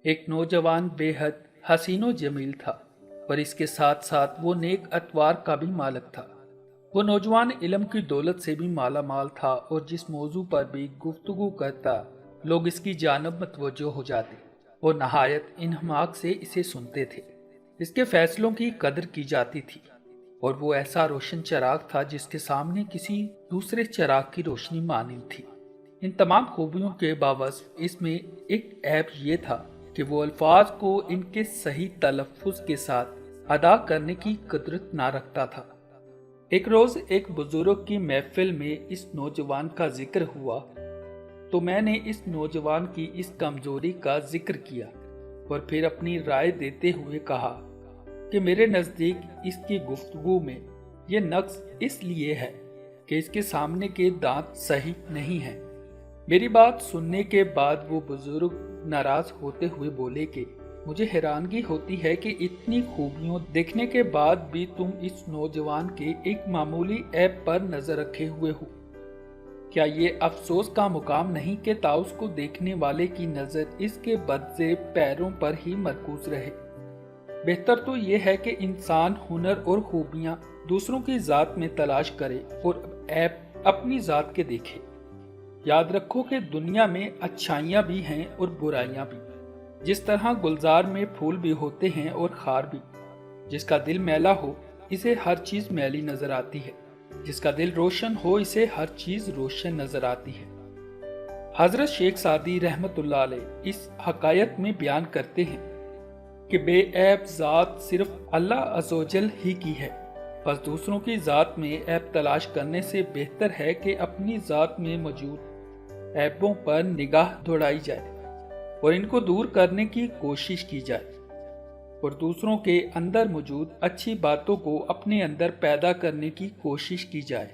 ایک نوجوان بے حد حسین و جمیل تھا اور اس کے ساتھ ساتھ وہ نیک اتوار کا بھی مالک تھا۔ وہ نوجوان علم کی دولت سے بھی مالا مال تھا اور جس موضوع پر بھی گفتگو کرتا لوگ اس کی جانب متوجہ ہو جاتے اور نہایت انہماک سے اسے سنتے تھے۔ اس کے فیصلوں کی قدر کی جاتی تھی اور وہ ایسا روشن چراغ تھا جس کے سامنے کسی دوسرے چراغ کی روشنی مانند تھی۔ ان تمام خوبیوں کے باوجود اس میں ایک عیب یہ تھا کہ وہ الفاظ کو ان کے صحیح تلفظ کے ساتھ ادا کرنے کی قدرت نہ رکھتا تھا۔ ایک روز ایک بزرگ کی محفل میں اس نوجوان کا ذکر ہوا تو میں نے اس نوجوان کی اس کمزوری کا ذکر کیا اور پھر اپنی رائے دیتے ہوئے کہا کہ میرے نزدیک اس کی گفتگو میں یہ نقص اس لیے ہے کہ اس کے سامنے کے دانت صحیح نہیں ہیں۔ میری بات سننے کے بعد وہ بزرگ ناراض ہوتے ہوئے بولے کہ مجھے حیرانگی ہوتی ہے کہ اتنی خوبیوں دیکھنے کے بعد بھی تم اس نوجوان کے ایک معمولی عیب پر نظر رکھے ہوئے ہو۔ کیا یہ افسوس کا مقام نہیں کہ تاؤس کو دیکھنے والے کی نظر اس کے بدزیب پیروں پر ہی مرکوز رہے؟ بہتر تو یہ ہے کہ انسان ہنر اور خوبیاں دوسروں کی ذات میں تلاش کرے اور عیب اپنی ذات کے دیکھے۔ یاد رکھو کہ دنیا میں اچھائیاں بھی ہیں اور برائیاں بھی۔ جس طرح گلزار میں پھول بھی ہوتے ہیں اور خار بھی۔ جس کا دل میلا ہو اسے ہر چیز میلی نظر آتی ہے، جس کا دل روشن ہو اسے ہر چیز روشن نظر آتی ہے۔ حضرت شیخ سعدی رحمت اللہ علیہ اس حقائق میں بیان کرتے ہیں کہ بے عیب ذات صرف اللہ عز و جل ہی کی ہے، بس دوسروں کی ذات میں عیب تلاش کرنے سے بہتر ہے کہ اپنی ذات میں موجود عیبوں پر نگاہ دوڑائی جائے اور ان کو دور کرنے کی کوشش کی جائے اور دوسروں کے اندر موجود اچھی باتوں کو اپنے اندر پیدا کرنے کی کوشش کی جائے۔